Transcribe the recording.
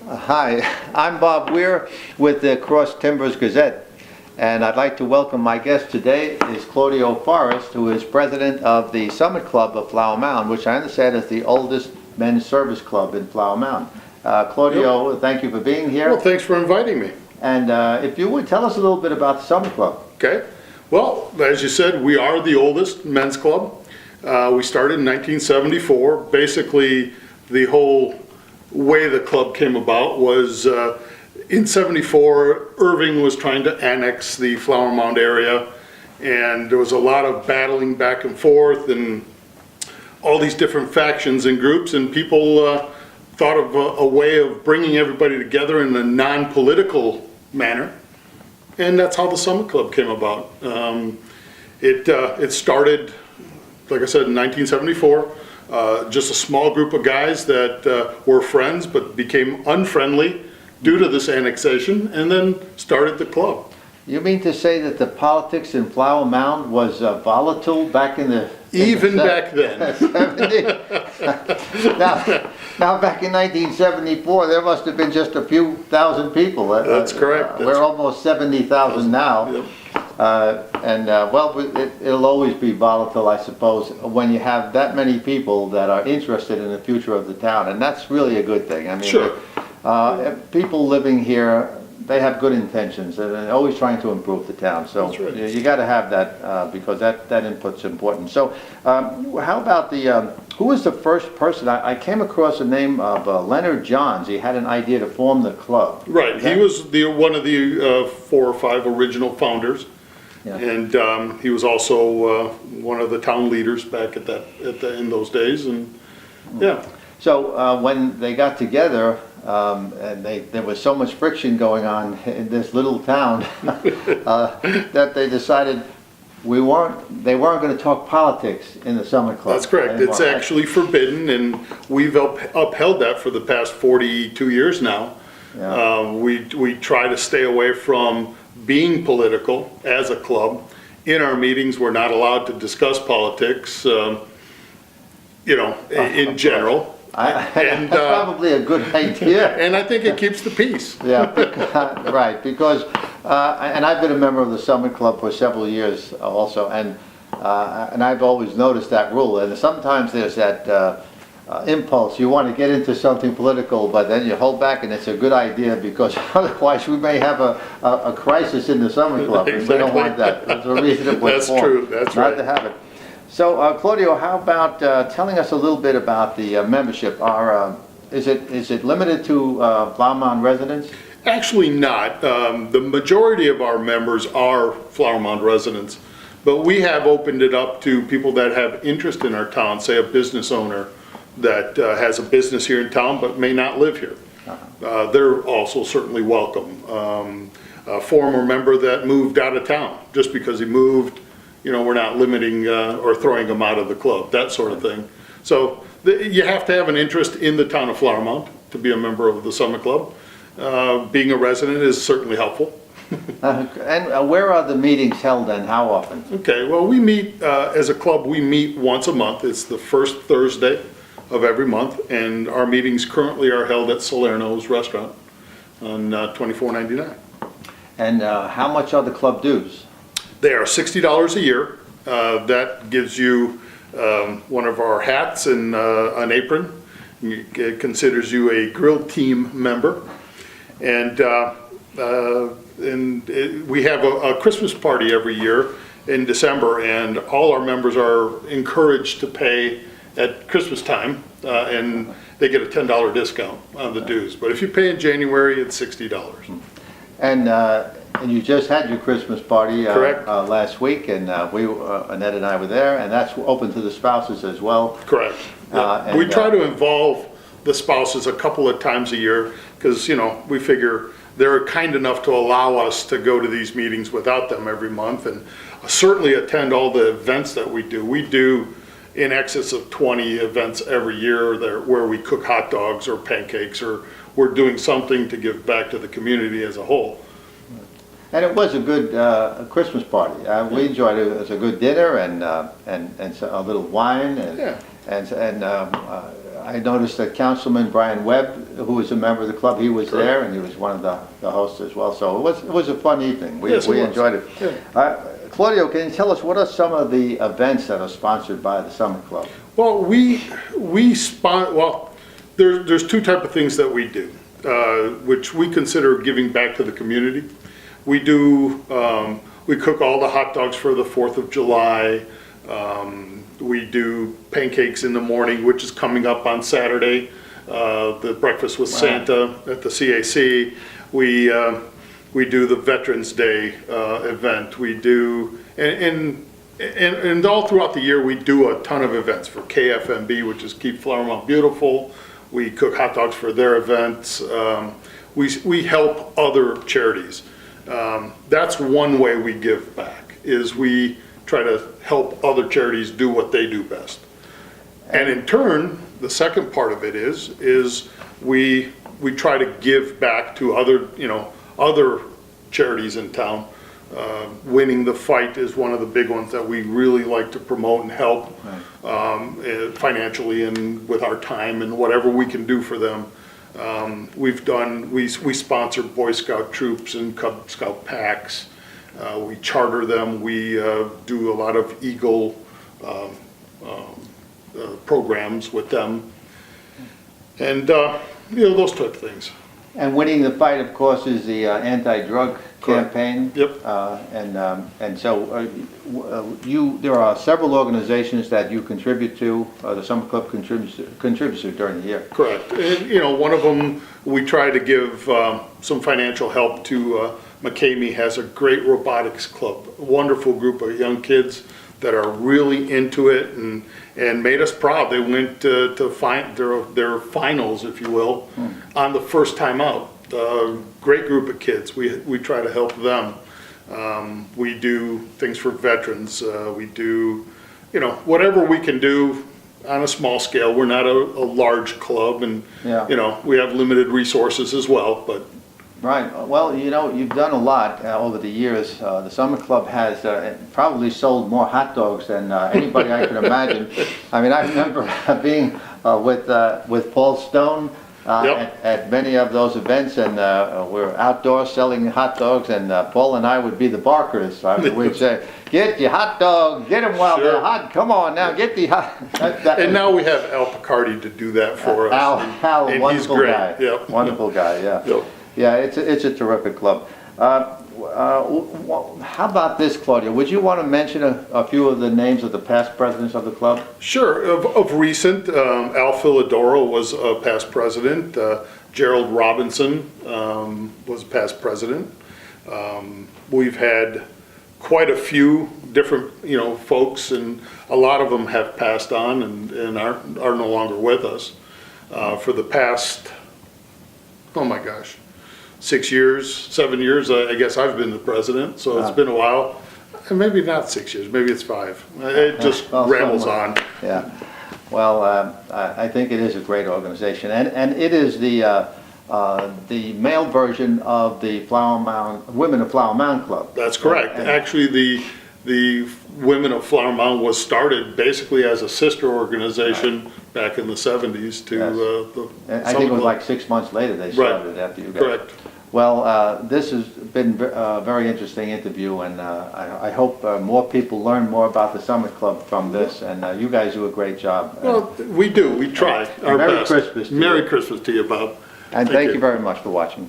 Hi, I'm Bob Weir with the Cross Timbers Gazette, and I'd like to welcome my guest today is Claudio Forrest, who is president of the Summit Club of Flower Mound, which I understand is the oldest men's service club in Flower Mound. Claudio, yep. Thank you for being here. Well, thanks for inviting me. And if you would tell us a little bit about the Summit Club. Okay. Well, as you said, we are the oldest men's club. We started in 1974. Basically, the whole way the club came about was in '74, Irving was trying to annex the Flower Mound area, and there was a lot of battling back and forth and all these different factions and groups, and people thought of a way of bringing everybody together in a non-political manner, and that's how the Summit Club came about. It started, like I said, in 1974. Just a small group of guys that were friends but became unfriendly due to this annexation, and then started the club. You mean to say that the politics in Flower Mound was volatile back in the... Even back then. now, back in 1974, there must have been just a few thousand people. That's correct. We're almost 70,000 now. Yep. Well, it'll always be volatile, I suppose, when you have that many people that are interested in the future of the town, and that's really a good thing. I mean, sure. People living here, they have good intentions, and they're always trying to improve the town. So that's right. You got to have that because that input's important. So how about the who was the first person? I came across the name of Leonard Johns. He had an idea to form the club. Right. He was one of the 4 or 5 original founders. Yeah. And he was also one of the town leaders back in those days, and yeah. So when they got together, and there was so much friction going on in this little town that they decided they weren't going to talk politics in the Summit Club. That's correct. Anymore. It's actually forbidden, and we've upheld that for the past 42 years now. Yeah. We try to stay away from being political as a club. In our meetings, we're not allowed to discuss politics, in general. That's probably a good idea. And I think it keeps the peace. Yeah, right, because, and I've been a member of the Summit Club for several years also, and I've always noticed that rule, and sometimes there's that impulse. You want to get into something political, but then you hold back, and it's a good idea because otherwise we may have a crisis in the Summit Club. Exactly. And we don't want that. That's a reason it was That's formed, true. That's not right. to have it. So, Claudio, how about telling us a little bit about the membership? Is it limited to Flower Mound residents? Actually not. The majority of our members are Flower Mound residents, but we have opened it up to people that have interest in our town, say a business owner that has a business here in town but may not live here. Uh-huh. They're also certainly welcome. A former member that moved out of town, just because he moved, we're not limiting or throwing them out of the club, that sort of thing. So you have to have an interest in the town of Flower Mound to be a member of the Summit Club. Being a resident is certainly helpful. And where are the meetings held and how often? Okay, well, we meet, as a club, we meet once a month. It's the first Thursday of every month, and our meetings currently are held at Salerno's restaurant on $24.99. And how much are the club dues? They are $60 a year. That gives you one of our hats and an apron. It considers you a grill team member. And we have a Christmas party every year in December, and all our members are encouraged to pay at Christmas time, and they get a $10 discount on the dues. But if you pay in January, it's $60. And you just had your Christmas party Correct. Last week, and Annette and I were there, and that's open to the spouses as well. Correct. We try to involve the spouses a couple of times a year because, we figure they're kind enough to allow us to go to these meetings without them every month, and certainly attend all the events that we do. We do in excess of 20 events every year there where we cook hot dogs or pancakes, or we're doing something to give back to the community as a whole. And it was a good Christmas party. We enjoyed it. It was a good dinner and a little wine and I noticed that Councilman Brian Webb, who was a member of the club, he was there, and he was one of the hosts as well. So it was a fun evening. We Yes, it was. enjoyed it. Yeah. Claudio, can you tell us what are some of the events that are sponsored by the Summer Club? Well, there's two type of things that we do, which we consider giving back to the community. We do, we cook all the hot dogs for the 4th of July. We do pancakes in the morning, which is coming up on Saturday. The breakfast with Santa at the CAC. We do the Veterans Day event. We do, and all throughout the year, we do a ton of events for KFMB, which is Keep Flower Mound Beautiful. We cook hot dogs for their events. We help other charities. That's one way we give back, is we try to help other charities do what they do best. And in turn, the second part of it is we try to give back to other charities in town. Winning the Fight is one of the big ones that we really like to promote and help financially and with our time and whatever we can do for them. We sponsor Boy Scout troops and Cub Scout packs. We charter them. We do a lot of Eagle programs with them, and those type of things. And Winning the Fight, of course, is the anti-drug campaign. Yep. And so there are several organizations that you contribute to. The Summer Club contributes to during the year. Correct. And one of them, we try to give some financial help to. McCamey has a great robotics club, a wonderful group of young kids that are really into it and made us proud. They went to their finals, if you will, on the first time out. Great group of kids. We try to help them. We do things for veterans. We do, whatever we can do on a small scale. We're not a large club, and we have limited resources as well, but. Right. Well, you've done a lot over the years. The Summer Club has probably sold more hot dogs than anybody I can imagine. I mean, I remember being with Paul Stone at many of those events, and we're outdoors selling hot dogs, and Paul and I would be the barkers. We'd say, "Get your hot dogs, get them while they're hot. Come on now, get the hot." And now we have Al Picardi to do that for us. Al, and wonderful he's great. guy. Yep. Wonderful guy. Yeah. Yep. Yeah, it's a terrific club. How about this, Claudia? Would you want to mention a few of the names of the past presidents of the club? Sure. Of recent, Al Philidoro was a past president. Gerald Robinson was past president. We've had quite a few different, folks, and a lot of them have passed on and are no longer with us. For the past, oh my gosh, 6 years, 7 years, I guess I've been the president, so it's been a while. And maybe not 6 years, maybe it's 5. It just rambles on. Yeah. Well, I think it is a great organization, and it is the male version of the Women of Flower Mound Club. That's correct. Actually, the Women of Flower Mound was started basically as a sister organization back in the 70s to the I think it was like 6 months later they started after you guys. Correct. Well, this has been a very interesting interview, and I hope more people learn more about the Summit Club from this, and you guys do a great job. Well, we do. We try our Merry best. Christmas to you. Merry Christmas to you, Bob. And thank you very much for watching.